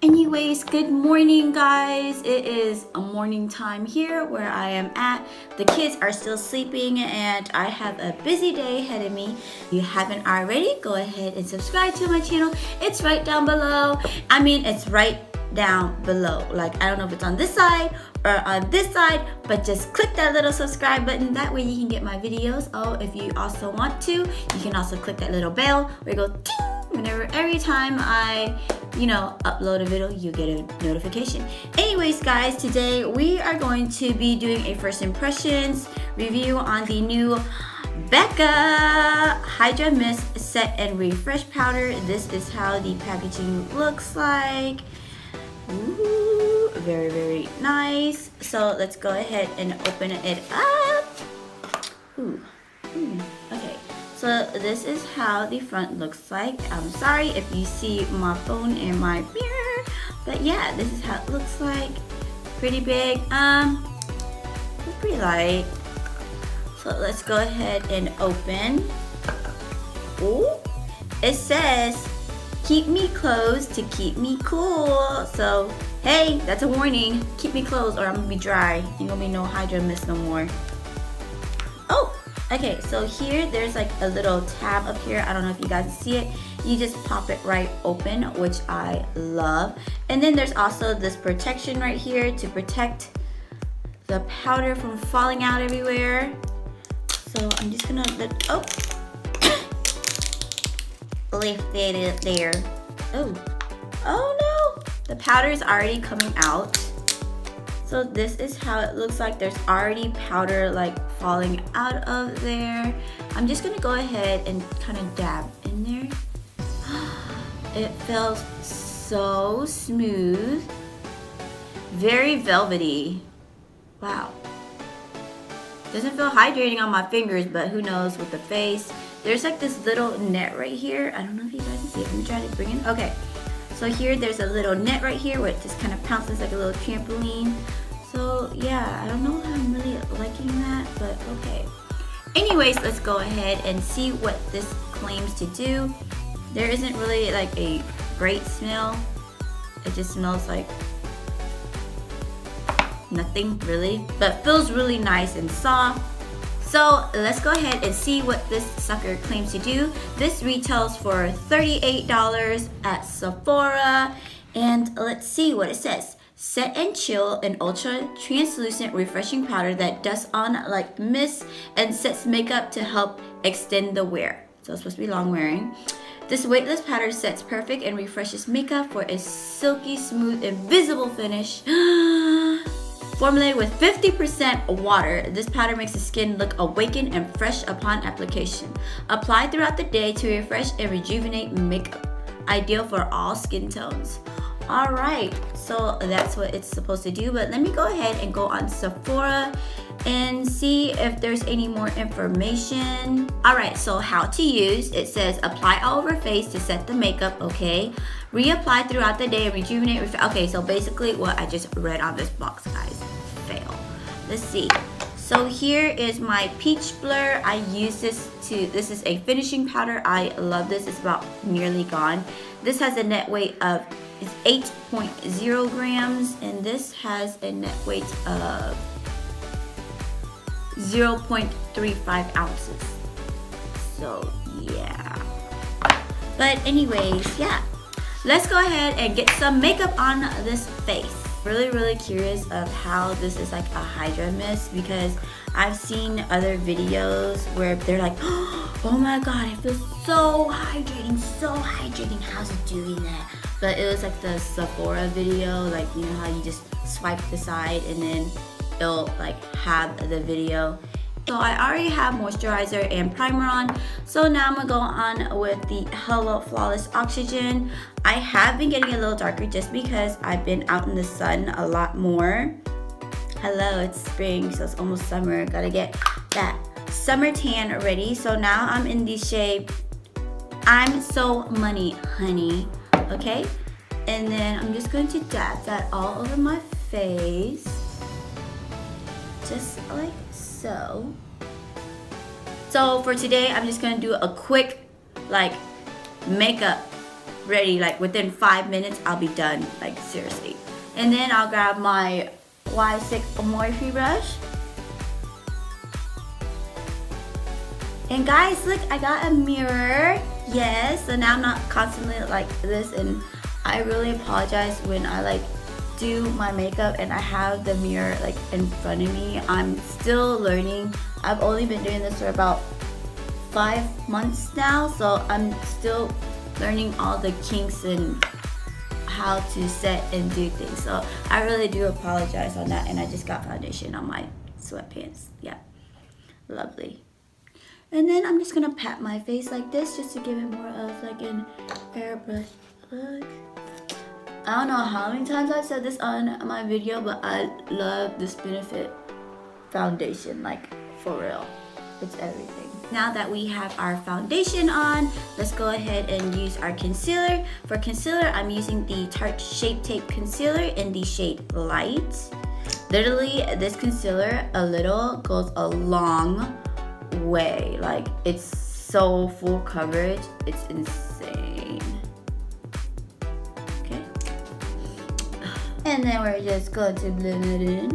Anyways, good morning guys. It is a morning time here where I am at. The kids are still sleeping and I have a busy day ahead of me. If you haven't already, go ahead and subscribe to my channel. It's right down below. I mean, it's right down below. Like, I don't know if it's on this side or on this side, but just click that little subscribe button. That way you can get my videos. Oh, if you also want to, you can also click that little bell where you go ting, whenever every time I upload a video, you get a notification. Anyways guys, today we are going to be doing a first impressions review on the new Becca Hydra Mist Set and Refresh Powder. This is how the packaging looks like. Ooh, very, very nice. So let's go ahead and open it up. Okay. So this is how the front looks like. I'm sorry if you see my phone in my mirror, but yeah, this is how it looks like. Pretty big. It's pretty light. So let's go ahead and open. Ooh, it says, "Keep me closed to keep me cool." So hey, that's a warning. Keep me closed or I'm gonna be dry. Ain't gonna be no Hydra Mist no more. Oh. Okay, so here there's like a little tab up here. I don't know if you guys see it. You just pop it right open, which I love. And then there's also this protection right here to protect the powder from falling out everywhere. So I'm just gonna lift it there. Oh no! The powder is already coming out. So this is how it looks like. There's already powder like falling out of there. I'm just gonna go ahead and kind of dab in there. It feels so smooth. Very velvety. Wow. Doesn't feel hydrating on my fingers, but who knows with the face. There's like this little net right here. I don't know if you guys can see it. Let me try to bring it. Okay. So here there's a little net right here where it just kind of pounces like a little trampoline. So yeah, I don't know if I'm really liking that, but okay. Anyways, let's go ahead and see what this claims to do. There isn't really like a great smell. It just smells like nothing really, but feels really nice and soft. So let's go ahead and see what this sucker claims to do. This retails for $38 at Sephora. And let's see what it says. Set and chill, an ultra translucent refreshing powder that dusts on like mist and sets makeup to help extend the wear. So it's supposed to be long wearing. This weightless powder sets perfect and refreshes makeup for a silky, smooth, invisible finish. Formulated with 50% water, this powder makes the skin look awakened and fresh upon application. Apply throughout the day to refresh and rejuvenate makeup. Ideal for all skin tones. Alright, so that's what it's supposed to do, but let me go ahead and go on Sephora and see if there's any more information. Alright, so how to use. It says apply all over face to set the makeup, okay. Reapply throughout the day and rejuvenate. Okay, so basically what I just read on this box, guys. Fail. Let's see. So here is my peach blur. I use this is a finishing powder. I love this. It's about nearly gone. This has a net weight of 8.0 grams and this has a net weight of 0.35 ounces. So yeah. But anyways, yeah. Let's go ahead and get some makeup on this face. Really curious of how this is like a Hydra Mist because I've seen other videos where they're like, oh my god, it feels so hydrating, how's it doing that? But it was like the Sephora video, like you know how you just swipe the side and then it'll like have the video. So I already have moisturizer and primer on, so now I'm gonna go on with the Hello Flawless Oxygen. I have been getting a little darker just because I've been out in the sun a lot more. Hello, it's spring, so it's almost summer. Gotta get that summer tan ready. So now I'm in the shade I'm So Money Honey, okay? And then I'm just going to dab that all over my face, just like so. So for today, I'm just gonna do a quick like makeup ready. Like within 5 minutes, I'll be done. Like seriously. And then I'll grab my Y6 Morphe brush. And guys, look, I got a mirror. Yes, so now I'm not constantly like this, and I really apologize when I like do my makeup and I have the mirror like in front of me. I'm still learning. I've only been doing this for about 5 months now, so I'm still learning all the kinks and how to set and do things. So I really do apologize on that, and I just got foundation on my sweatpants. Yeah, lovely. And then I'm just gonna pat my face like this just to give it more of like an airbrush look. I don't know how many times I've said this on my video, but I love this Benefit foundation, like for real. It's everything. Now that we have our foundation on, let's go ahead and use our concealer. For concealer, I'm using the Tarte Shape Tape Concealer in the shade Light. Literally, this concealer, a little goes a long way. Like, it's so full coverage, it's insane. Okay, and then we're just going to blend it in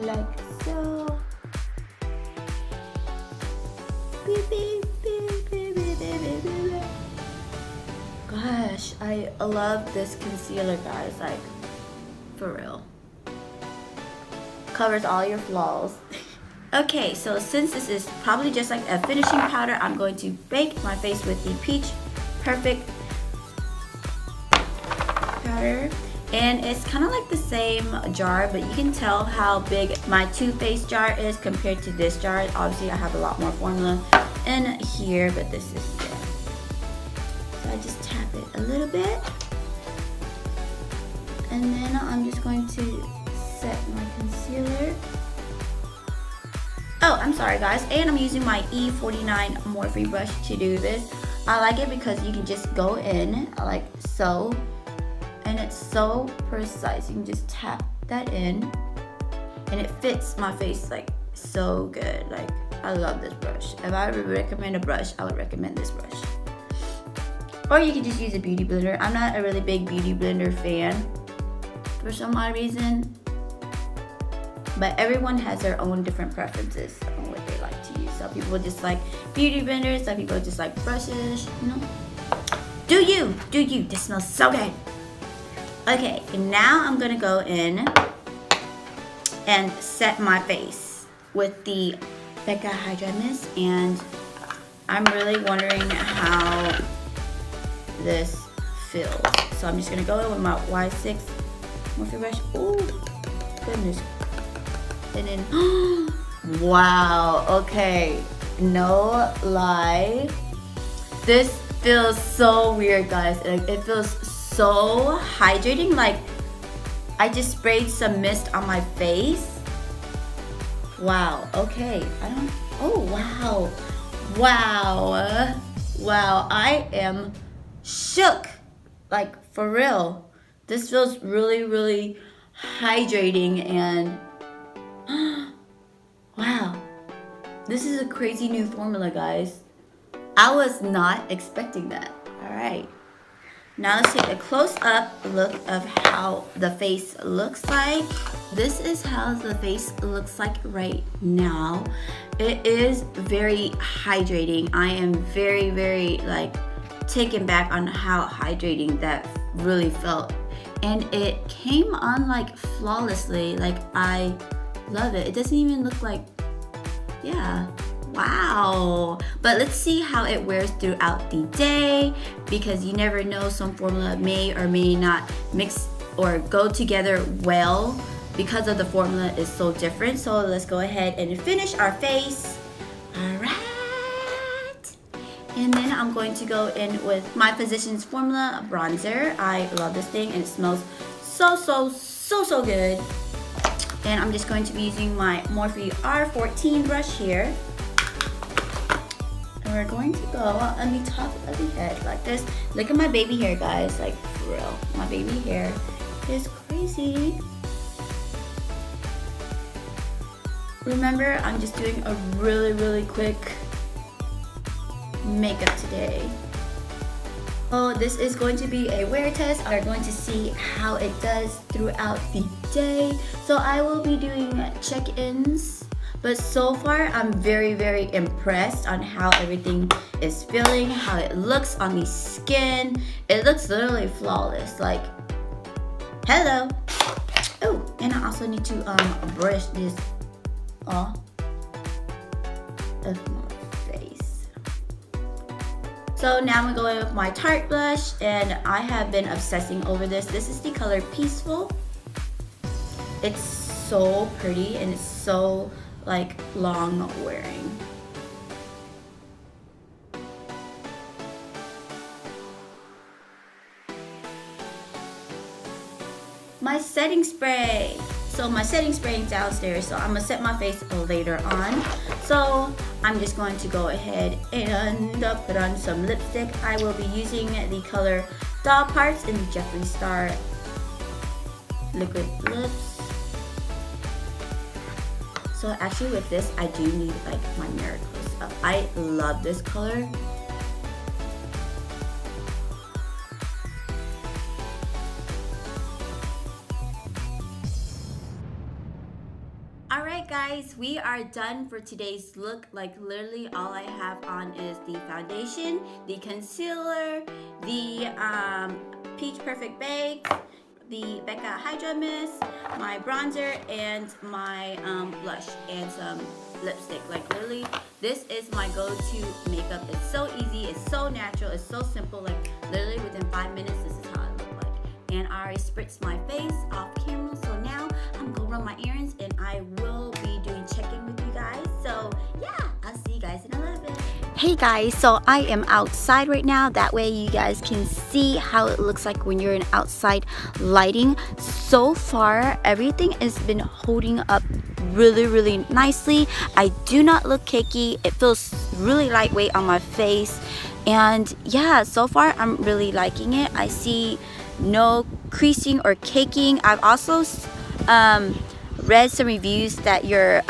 like so. Gosh, I love this concealer, guys, like for real. Covers all your flaws. Okay, so since this is probably just like a finishing powder, I'm going to bake my face with the Peach Perfect powder. And it's kind of like the same jar, but you can tell how big my Too Faced jar is compared to this jar. Obviously, I have a lot more formula in here, but this is it. So I just tap it a little bit. And then I'm just going to set my concealer. Oh, I'm sorry guys, and I'm using my E49 Morphe brush to do this. I like it because you can just go in like so, and it's so precise. You can just tap that in, and it fits my face like so good. Like, I love this brush. If I would recommend a brush, I would recommend this brush. Or you can just use a beauty blender. I'm not a really big beauty blender fan for some odd reason. But everyone has their own different preferences on what they like to use. Some people just like beauty blenders, some people just like brushes, you know. Do you, this smells so good. Okay, and now I'm gonna go in and set my face with the Becca Hydra mist, and I'm really wondering how this feels. So I'm just gonna go in with my Y6 Morphe brush. Oh, goodness. And then, wow, okay, no lie, this feels so weird, guys. Like, it feels so hydrating. Like, I just sprayed some mist on my face. Wow, okay, oh wow, I am shook, like for real. This feels really, really hydrating, and wow, this is a crazy new formula, guys. I was not expecting that. All right, now let's take a close-up look of how the face looks like. This is how the face looks like right now. It is very hydrating. I am very, very like taken back on how hydrating that really felt, and it came on like flawlessly. Like, I love it. It doesn't even look like, yeah, wow. But let's see how it wears throughout the day, because you never know, some formula may or may not mix or go together well because of the formula is so different. So let's go ahead and finish our face. All right. And then I'm going to go in with my Physicians Formula bronzer. I love this thing, and it smells so good. And I'm just going to be using my Morphe R14 brush here. And we're going to go on the top of the head like this. Look at my baby hair, guys. Like, for real. My baby hair is crazy. Remember, I'm just doing a really, really quick makeup today. So this is going to be a wear test. We're going to see how it does throughout the day. So I will be doing check-ins. But so far, I'm very, very impressed on how everything is feeling, how it looks on the skin. It looks literally flawless. Like, hello. Oh, and I also need to brush this off of my face. So now I'm going with my Tarte blush, and I have been obsessing over this. This is the color Peaceful. It's so pretty and it's so like long wearing. My setting spray. So my setting spray is downstairs, so I'm gonna set my face later on. So I'm just going to go ahead and put on some lipstick. I will be using the color Doll Parts in the Jeffree Star Liquid Lips. So actually with this, I do need like my mirror close up. I love this color. Alright guys, we are done for today's look. Like literally all I have on is the foundation, the concealer, the Peach Perfect Baked, the Becca Hydra Mist, my bronzer, and my blush and some lipstick. Like literally, this is my go-to makeup. It's so easy, it's so natural, it's so simple. Like literally within 5 minutes, this is how I look like. And I already spritzed my face off camera, so now I'm gonna run my errands and I will be doing check-in with you guys. So yeah, I'll see you guys in a little bit. Hey guys, so I am outside right now. That way you guys can see how it looks like when you're in outside lighting. So far, everything has been holding up really nicely. I do not look cakey. It feels really lightweight on my face. And yeah, so far I'm really liking it. I see no creasing or caking. I've also read some reviews that your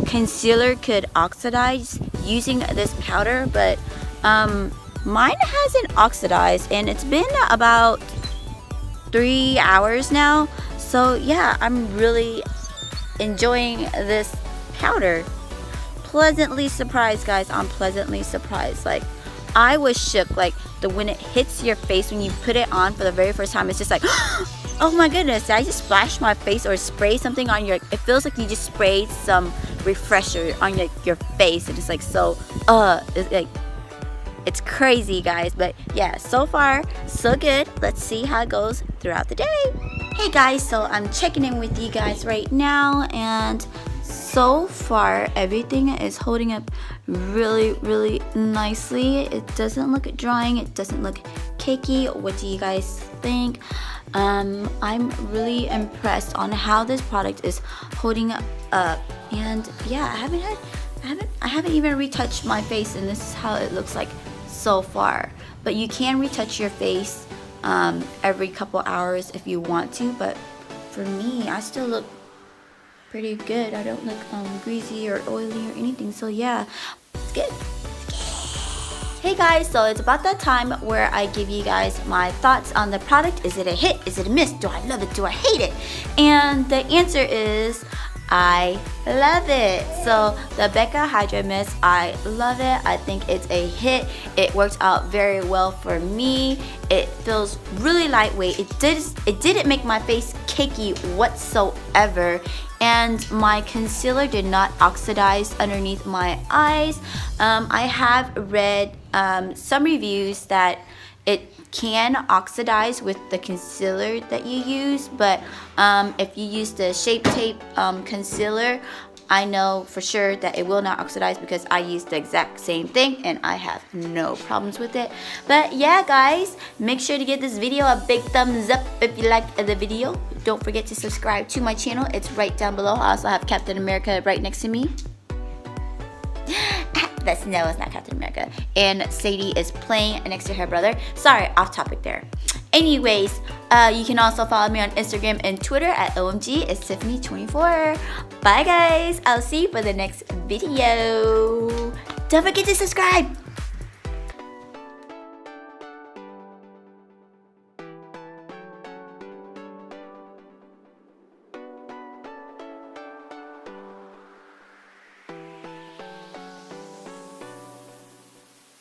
concealer could oxidize using this powder, but mine hasn't oxidized and it's been about 3 hours now. So yeah, I'm really enjoying this powder. Pleasantly surprised, guys. I'm pleasantly surprised. Like I was shook. Like when it hits your face when you put it on for the very first time, it's just like oh my goodness, did I just splash my face or spray something on your, it feels like you just sprayed some refresher on your face. And it's like so it's like, it's crazy guys. But yeah, so far so good. Let's see how it goes throughout the day. Hey guys, so I'm checking in with you guys right now, and so far everything is holding up really nicely. It doesn't look drying, it doesn't look cakey. What do you guys think? I'm really impressed on how this product is holding up. And yeah, I haven't even retouched my face, and this is how it looks like so far. But you can retouch your face every couple hours if you want to, but for me, I still look pretty good. I don't look greasy or oily or anything. So yeah, it's good. Hey guys, so it's about that time where I give you guys my thoughts on the product. Is it a hit? Is it a miss? Do I love it? Do I hate it? And the answer is I love it. So the Becca Hydra Mist, I love it. I think it's a hit. It works out very well for me. It feels really lightweight. It didn't make my face cakey whatsoever. And my concealer did not oxidize underneath my eyes. I have read some reviews that it can oxidize with the concealer that you use, but if you use the Shape Tape concealer, I know for sure that it will not oxidize because I use the exact same thing and I have no problems with it. But yeah guys, make sure to give this video a big thumbs up if you liked the video. Don't forget to subscribe to my channel. It's right down below. I also have Captain America right next to me. No, it's not Captain America. And Sadie is playing next to her brother. Sorry, off topic there. Anyways, you can also follow me on Instagram and Twitter at OMG. It's Tiffany24. Bye guys. I'll see you for the next video. Don't forget to subscribe.